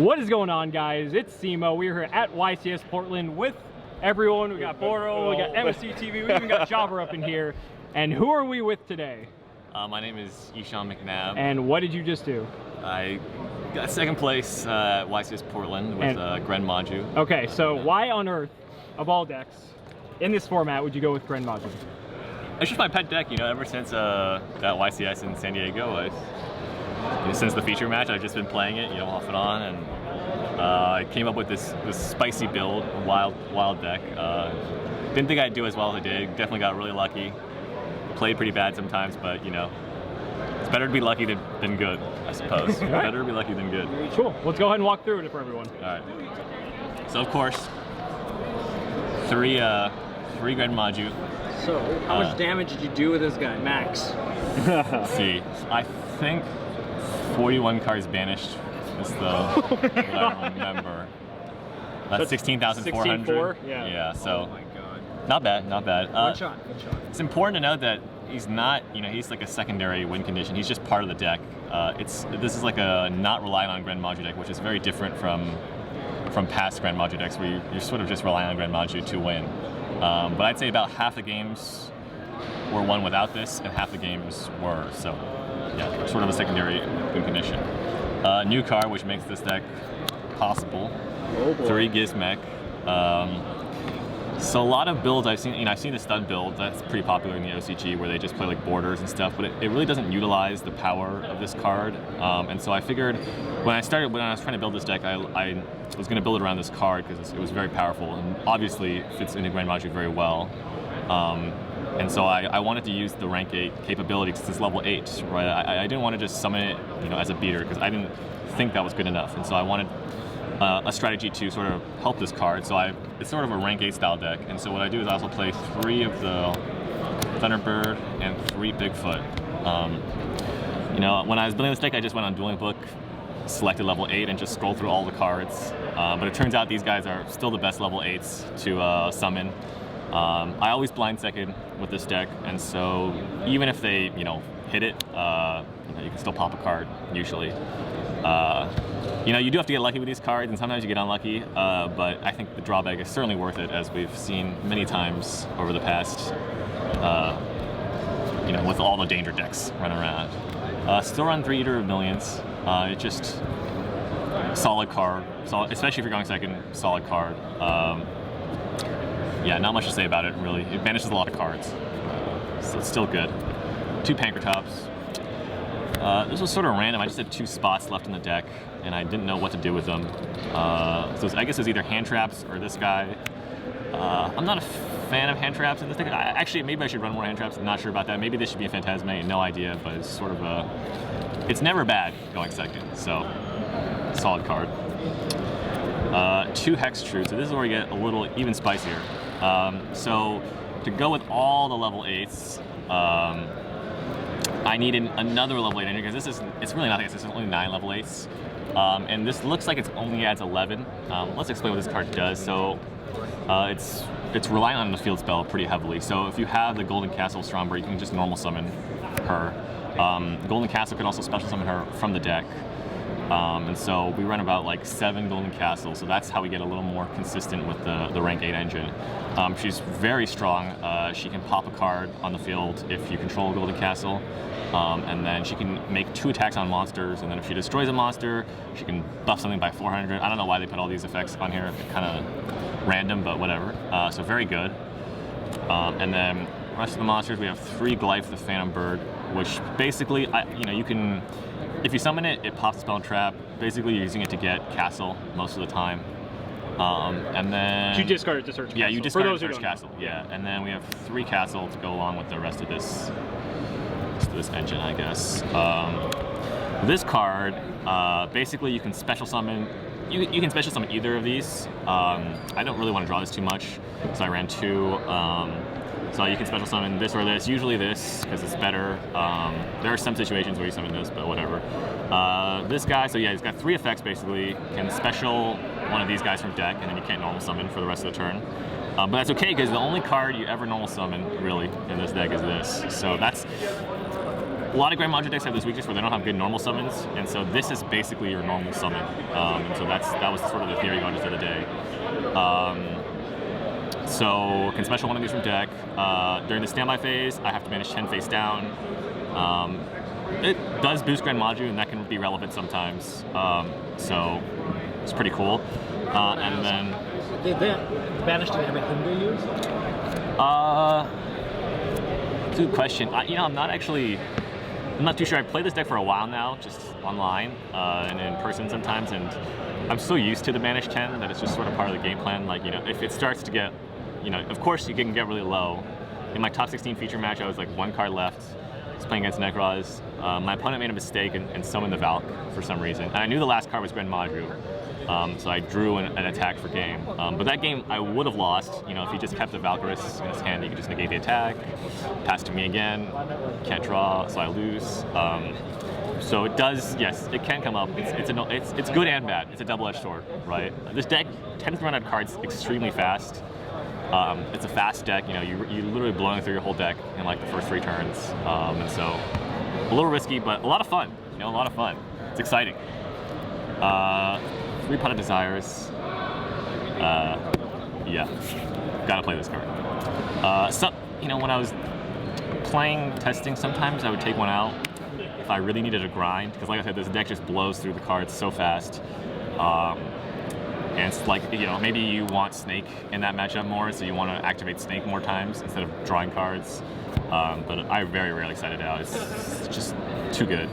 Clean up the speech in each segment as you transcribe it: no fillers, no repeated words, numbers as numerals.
What is going on, guys? It's Cimoooooooo. We're here at YCS Portland with everyone. We got Boro, we got MSC TV, we even got Jobber up in here. And who are we with today? My name is Yishan McNabb. And what did you just do? I got second place at YCS Portland with Gren Maju. Okay, so why on earth, of all decks, in this format would you go with Gren Maju? It's just my pet deck, you know, ever since that YCS in San Diego. Since the feature match, I've just been playing it, you know, off and on, and I came up with this spicy build, wild deck. Didn't think I'd do as well as I did. Definitely got really lucky. Played pretty bad sometimes, but you know, it's better to be lucky than good, I suppose. Right. Better to be lucky than good. Cool. Let's go ahead and walk through it for everyone. All right. So of course, three Gren Maju. So, how much damage did you do with this guy, max? Let's see. I think 41 cards banished is what I remember. That's 16,400. 16,400? Yeah. Yeah, so Oh my god. not bad, not bad. One shot. It's important to note that he's not, you know, he's like a secondary win condition. He's just part of the deck. This is like a not relying on Gren Maju deck, which is very different from past Gren Maju decks where you're sort of just relying on Gren Maju to win. But I'd say about half the games were won without this, and half the games were. So, yeah, sort of a secondary win condition. New card, which makes this deck possible. Oh boy. 3 Gizmech. So a lot of builds I've seen, you know, I've seen the stud build that's pretty popular in the OCG where they just play like borders and stuff, but it really doesn't utilize the power of this card. And so I figured when I was trying to build this deck, I was going to build it around this card because it was very powerful and obviously fits into Gren Maju very well. And so I wanted to use the rank 8 capability because it's level 8, right? I didn't want to just summon it, you know, as a beater because I didn't think that was good enough, and so I wanted a strategy to sort of help this card. So it's sort of a rank 8 style deck, and so what I do is I also play 3 of the Thunderbird and 3 Bigfoot. You know, when I was building this deck, I just went on Dueling Book, selected level 8, and just scrolled through all the cards. But it turns out these guys are still the best level 8s to summon. I always blind second with this deck, and so even if they, you know, hit it, you know, you can still pop a card usually. You know, you do have to get lucky with these cards, and sometimes you get unlucky, but I think the drawback is certainly worth it, as we've seen many times over the past, you know, with all the danger decks running around. Still run 3 Eater of Millions. It's just solid card, especially if you're going second, solid card. Yeah, not much to say about it, really. It banishes a lot of cards, so it's still good. 2 Pankratops. This was sort of random. I just had 2 spots left in the deck, and I didn't know what to do with them. So I guess it was either hand traps or this guy. I'm not a fan of hand traps in this deck. Actually, maybe I should run more hand traps. I'm not sure about that. Maybe this should be a Phantasme. No idea, but it's sort of it's never bad going second, so solid card. 2 Hex True. So this is where we get a little even spicier. So to go with all the level 8s, I needed another level 8 engine because it's really nothing. It's only 9 level 8s. And this looks like it only adds 11. Let's explain what this card does. So it's relying on the field spell pretty heavily. So if you have the Golden Castle Stromberg, you can just normal summon her. Golden Castle can also special summon her from the deck. And so we run about like 7 Golden Castles, so that's how we get a little more consistent with the rank 8 engine. She's very strong. She can pop a card on the field if you control a Golden Castle, and then she can make 2 attacks on monsters, and then if she destroys a monster, she can buff something by 400. I don't know why they put all these effects on here. They're kind of random, but whatever. So very good. And then the rest of the monsters, we have 3 Glyph the Phantom Bird, which basically, you know, you can, if you summon it, it pops Spell and Trap. Basically, you're using it to get Castle most of the time. And then You discard it to search castle. Yeah, you discard it to search castle. Yeah, and then we have 3 Castle to go along with the rest of this engine, I guess. This card, basically, you can special summon. You can special summon either of these. I don't really want to draw this too much, so I ran 2. So you can special summon this or this, usually this, because it's better. There are some situations where you summon this, but whatever. This guy, so yeah, he's got 3 effects basically. Can special one of these guys from deck, and then you can't normal summon for the rest of the turn. But that's okay, because the only card you ever normal summon, really, in this deck is this. So that's a lot of Gren Maju decks have this weakness where they don't have good normal summons, and so this is basically your normal summon. And so that was sort of the theory going into the day. So can special one of these from deck. During the standby phase, I have to manage 10 face down. It does boost Gren Maju, and that can be relevant sometimes. So it's pretty cool. And then Did that banished in everything they use? Good question. I'm not too sure. I've played this deck for a while now, just online and in person sometimes, and I'm so used to the Banish 10 that it's just sort of part of the game plan. Like, if it starts to get, of course you can get really low. In my top 16 feature match, I was like 1 card left. I was playing against Necroz. My opponent made a mistake and summoned the Valk for some reason. And I knew the last card was Gren Maju. So I drew an attack for game. But that game I would have lost, if he just kept the Valkyris in his hand. He could just negate the attack, pass to me again, can't draw, so I lose. So it does, yes, it can come up. It's good and bad. It's a double-edged sword, right? This deck tends to run out of cards extremely fast. It's a fast deck. You're literally blowing through your whole deck in like the first 3 turns, and so a little risky, but a lot of fun. A lot of fun. It's exciting. 3 Pot of Desires. Yeah, gotta play this card. When I was playing testing, sometimes I would take one out if I really needed to grind, because like I said, this deck just blows through the cards so fast. And it's like, maybe you want Snake in that matchup more, so you want to activate Snake more times instead of drawing cards. But I very rarely set it out. It's just too good.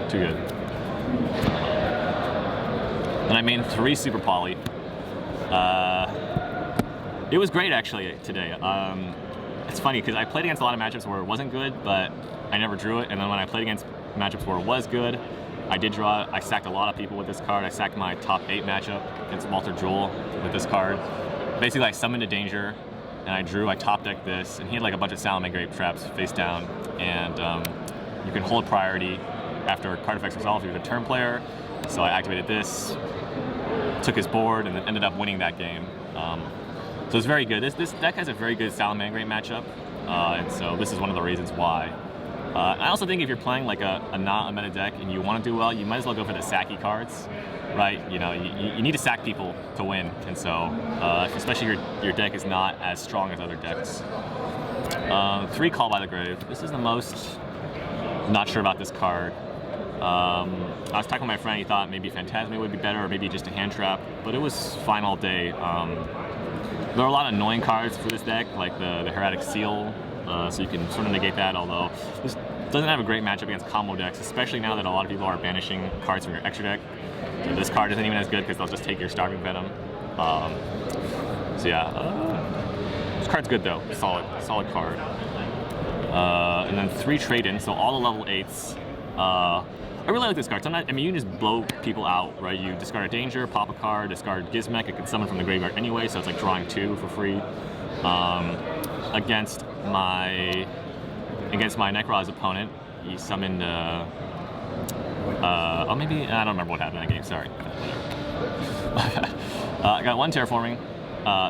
Too good. And I made 3 Super Poly. It was great, actually, today. It's funny, because I played against a lot of matchups where it wasn't good, but I never drew it. And then when I played against matchups where it was good, I did draw it. I sacked a lot of people with this card. I sacked my top 8 matchup against Walter Jewell with this card. Basically, I summoned a Danger, and I top decked this, and he had like a bunch of Salamangreat traps face down, and you can hold priority after card effects resolve if you're the turn player. So I activated this, took his board, and then ended up winning that game. So it's very good. This deck has a very good Salamangreat matchup, and so this is one of the reasons why. I also think if you're playing like a not a meta deck and you want to do well, you might as well go for the sacky cards, right? You need to sack people to win, and so especially your deck is not as strong as other decks. 3 Call by the Grave. This is the most not sure about this card. I was talking with my friend. He thought maybe Phantasma would be better, or maybe just a hand trap, but it was fine all day. There are a lot of annoying cards for this deck, like the Heretic Seal. So you can sort of negate that, although this doesn't have a great matchup against combo decks, especially now that a lot of people are banishing cards from your extra deck. So this card isn't even as good because they'll just take your Starving Venom. So yeah, this card's good though, solid card. And then 3 Trade-In, so all the level 8s. I really like this card. You can just blow people out, right? You discard a Danger, pop a card, discard Gizmek, it can summon from the graveyard anyway, so it's like drawing 2 for free. Against my Necroz opponent, he summoned maybe I don't remember what happened in that game, sorry. I got 1 Terraforming,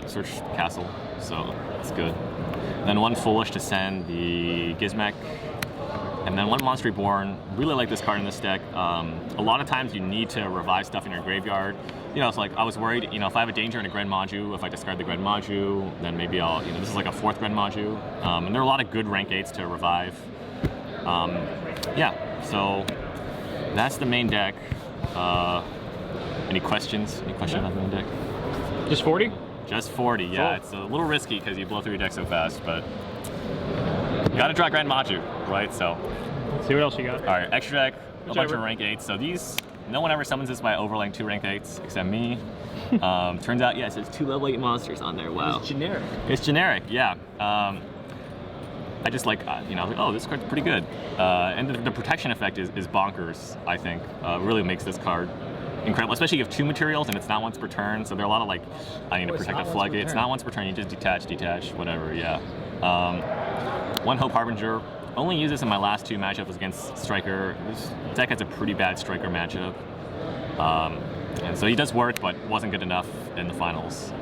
search Castle, so that's good. Then 1 Foolish to send the Gizmek, and then 1 Monster Reborn. Really like this card in this deck. A lot of times you need to revive stuff in your graveyard. It's like I was worried, if I have a Danger and a Gren Maju, if I discard the Gren Maju, then maybe I'll, this is like a 4th Gren Maju. And there are a lot of good rank 8s to revive. Yeah, so that's the main deck. Any questions? Any questions on the main deck? Just 40? Just 40, yeah. Cool. It's a little risky because you blow through your deck so fast, but you gotta draw Gren Maju, right? So let's see what else you got. All right, extra deck, a bunch of rank 8s. So these, no one ever summons this by overlaying 2 rank 8s except me. Turns out, yes, there's 2 level 8 monsters on there. Wow. It's generic. It's generic, yeah. I just like, oh, this card's pretty good. And the protection effect is bonkers, I think. Really makes this card incredible, especially if you have 2 materials and it's not once per turn. So there are a lot of like, I need to protect a floodgate. It's not once per turn, you just detach, whatever, yeah. 1 Hope Harbinger. Only use this in my last 2 matchups against Striker. This deck has a pretty bad Striker matchup. And so he does work, but wasn't good enough in the finals.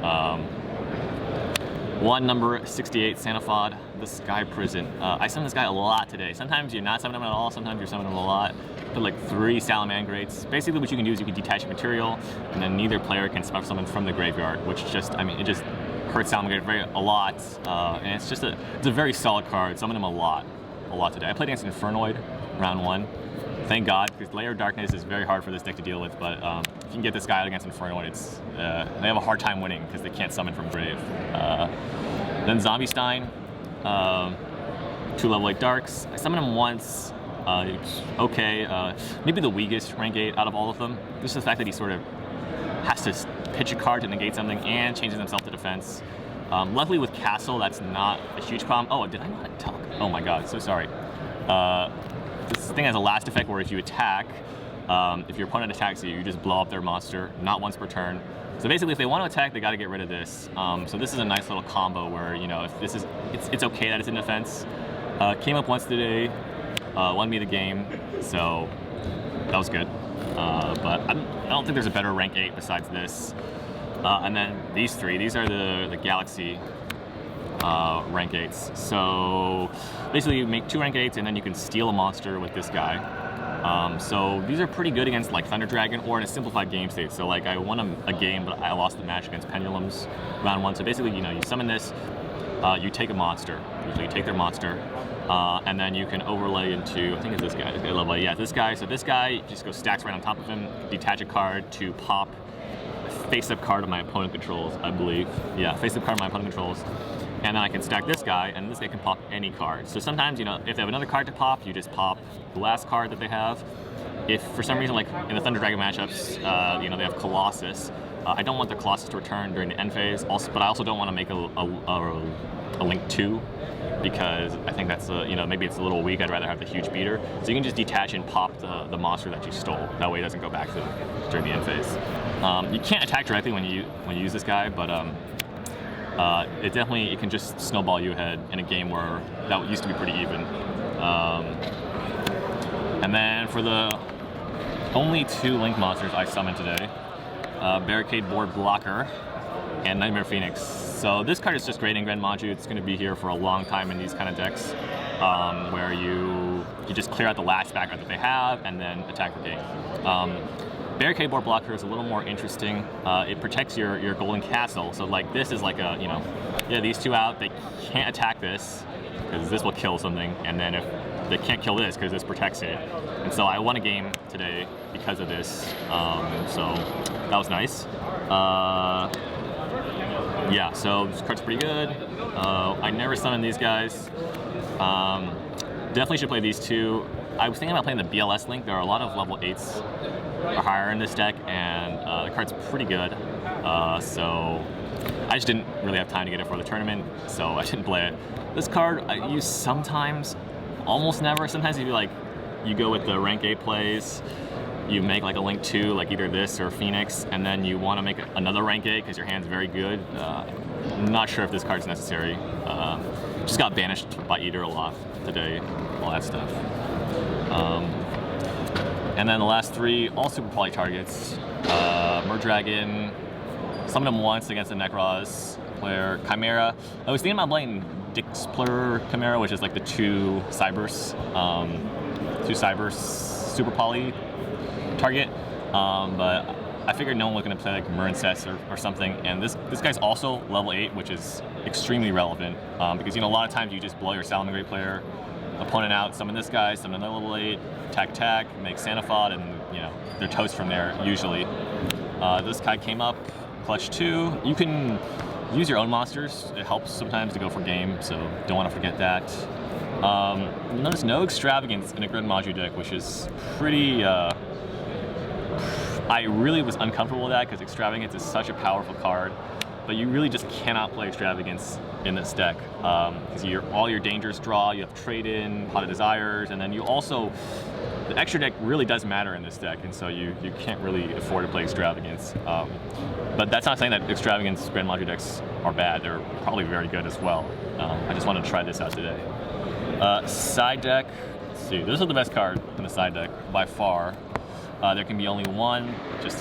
One number 68 Sanafod, the Sky Prison. I summon this guy a lot today. Sometimes you're not summoning him at all, sometimes you're summoning him a lot. Put like 3 Salamangreats. Basically what you can do is you can detach material, and then neither player can special summon from the graveyard, which just, I mean, it just hurts Salamangreat a lot. And it's just it's a very solid card. Summon him a lot today. I played against Infernoid round 1. Thank God, because Layer of Darkness is very hard for this deck to deal with, but if you can get this guy against Infernoid, they have a hard time winning because they can't summon from grave. Then Zombie Stein, 2 level 8 darks. I summoned him once, okay, maybe the weakest rank 8 out of all of them. Just the fact that he sort of has to pitch a card to negate something and changes himself to defense. Luckily with Castle, that's not a huge problem. Oh, did I not talk? Oh my God, so sorry. This thing has a last effect where if you attack, if your opponent attacks you, you just blow up their monster, not once per turn. So basically, if they want to attack, they got to get rid of this. So this is a nice little combo where, you know, if this is, it's okay that it's in defense. Came up once today, won me the game, so that was good. But I don't think there's a better rank 8 besides this. And then these 3, these are the Galaxy rank 8s. So basically you make 2 rank 8s and then you can steal a monster with this guy. So these are pretty good against like Thunder Dragon or in a simplified game state. So like I won a game, but I lost the match against Pendulums round 1. So basically, you know, you summon this, you take a monster, usually you take their monster, and then you can overlay into, I think it's this guy, yeah, this guy. So this guy just goes stacks right on top of him, detach a card to pop face-up card of my opponent controls, I believe. Yeah, face-up card of my opponent controls. And then I can stack this guy, and this guy can pop any card. So sometimes, you know, if they have another card to pop, you just pop the last card that they have. If for some reason, like in the Thunder Dragon matchups, you know, they have Colossus. I don't want the Colossus to return during the end phase, also, but I also don't want to make a Link 2, because I think that's, you know, maybe it's a little weak. I'd rather have the huge beater. So you can just detach and pop the monster that you stole. That way it doesn't go back to during the end phase. You can't attack directly when you use this guy, but it can just snowball you ahead in a game where that used to be pretty even. And then for the only 2 Link monsters I summoned today, Barricade Board Blocker and Nightmare Phoenix. So this card is just great in Gren Maju. It's going to be here for a long time in these kind of decks, where you just clear out the last background that they have and then attack for game. Barricade Board Blocker is a little more interesting. It protects your Golden Castle. So like this is like a, you know, yeah, these 2 out, they can't attack this because this will kill something, and then if they can't kill this because this protects it. And so I won a game today because of this. So that was nice. Yeah, so this card's pretty good. I never summon these guys. Definitely should play these 2. I was thinking about playing the BLS Link. There are a lot of level 8s or higher in this deck, and the card's pretty good. So I just didn't really have time to get it for the tournament, so I didn't play it. This card I use sometimes, almost never. Sometimes if you go with the rank 8 plays, you make like a Link 2, like either this or Phoenix, and then you want to make another rank 8 because your hand's very good. I'm not sure if this card's necessary. Just got banished by Eater a lot today, all that stuff. And then the last 3, all super poly targets. Murdragon, summoned him once against the Necroz player. Chimera, I was thinking about playing Dixpler Chimera, which is like the 2 Cybers super poly target, but I figured no one was going to play like Murincess or something, and this guy's also level 8, which is extremely relevant, because, you know, a lot of times you just blow your Salamangreat player opponent out, summon this guy, summon another level 8, attack, make Sanafod, and, you know, they're toast from there, usually. This guy came up, clutch 2. You can use your own monsters. It helps sometimes to go for game, so don't want to forget that. Notice no extravagance in a Gren Maju deck, which is pretty, I really was uncomfortable with that because extravagance is such a powerful card, but you really just cannot play extravagance in this deck because all your dangers draw, you have trade-in, Pot of Desires, and then you also, the extra deck really does matter in this deck, and so you can't really afford to play extravagance. But that's not saying that extravagance Gren Maju decks are bad. They're probably very good as well. I just wanted to try this out today. Side deck, let's see, this is the best card in the side deck by far. There can be only one.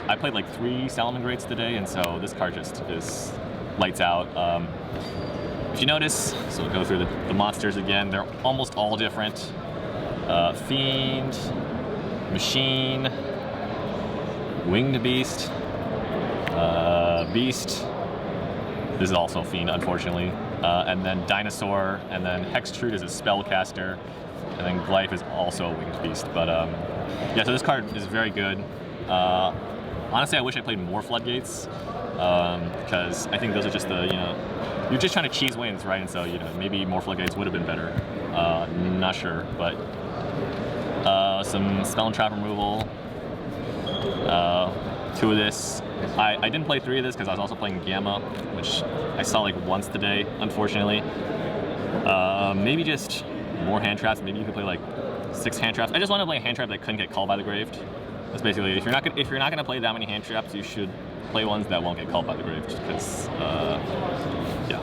I played like 3 Salamangreats today, and so this card just is lights out. if you notice, so we'll go through the monsters again. They're almost all different. Fiend, Machine, Winged Beast, Beast. This is also Fiend, unfortunately. And then Dinosaur, and then Hextrude is a spellcaster, and then Glyph is also a Winged Beast. But yeah, so this card is very good. Honestly, I wish I played more Floodgates, because I think those are just the, you're just trying to cheese wins, right? And so, maybe more Floodgates would have been better. Not sure, but some Spell and Trap removal. 2 of this. I didn't play 3 of this because I was also playing Gamma, which I saw like once today, unfortunately. Maybe just more hand traps. Maybe you could play like 6 hand traps. I just want to play a hand trap that couldn't get called by the Graved. That's basically, if you're not gonna play that many hand traps, you should play ones that won't get called by the Graved. Because yeah.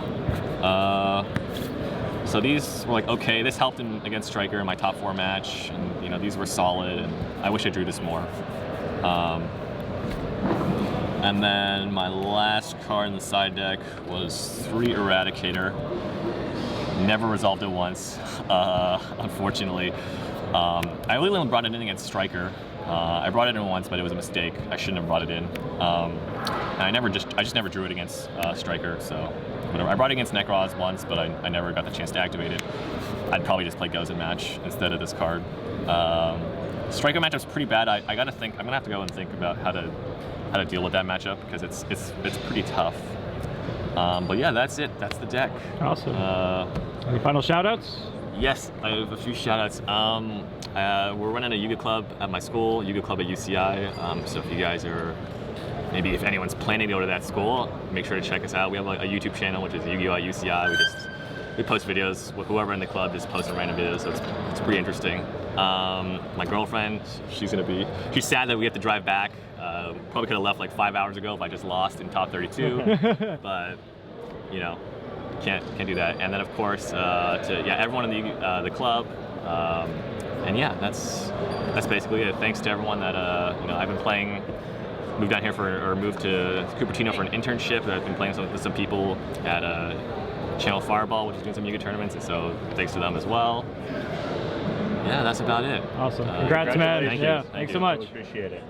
So these were like okay. This helped against Striker in my top 4 match, and these were solid. And I wish I drew this more. And then my last card in the side deck was 3 Eradicator. Never resolved it once, unfortunately. I really brought it in against Striker. I brought it in once, but it was a mistake. I shouldn't have brought it in. And I just never drew it against Striker, so whatever. I brought it against Necroz once, but I never got the chance to activate it. I'd probably just play Gozen match instead of this card. Striker matchup's pretty bad. I gotta think. I'm gonna have to go and think about how to deal with that matchup because it's pretty tough. But yeah, that's it. That's the deck. Awesome. Any final shout-outs? Yes, I have a few shout-outs. We're running a Yuga Club at my school, Yuga Club at UCI. So if you guys are, maybe if anyone's planning to go to that school, make sure to check us out. We have a YouTube channel, which is Yu-Gi-Oh! At UCI. We post videos with whoever in the club, just posting random videos, so it's pretty interesting. My girlfriend, she's sad that we have to drive back. Probably could have left like 5 hours ago if I just lost in top 32, but can't do that. And then of course to everyone in the club, and yeah, that's basically it. Thanks to everyone that I've been playing. Moved down here moved to Cupertino for an internship. I've been playing with some people at Channel Fireball, which is doing some Yuga tournaments, and so thanks to them as well. Yeah, that's about it. Awesome. Congrats, man. Thank you. Yeah, thanks so much. Appreciate it.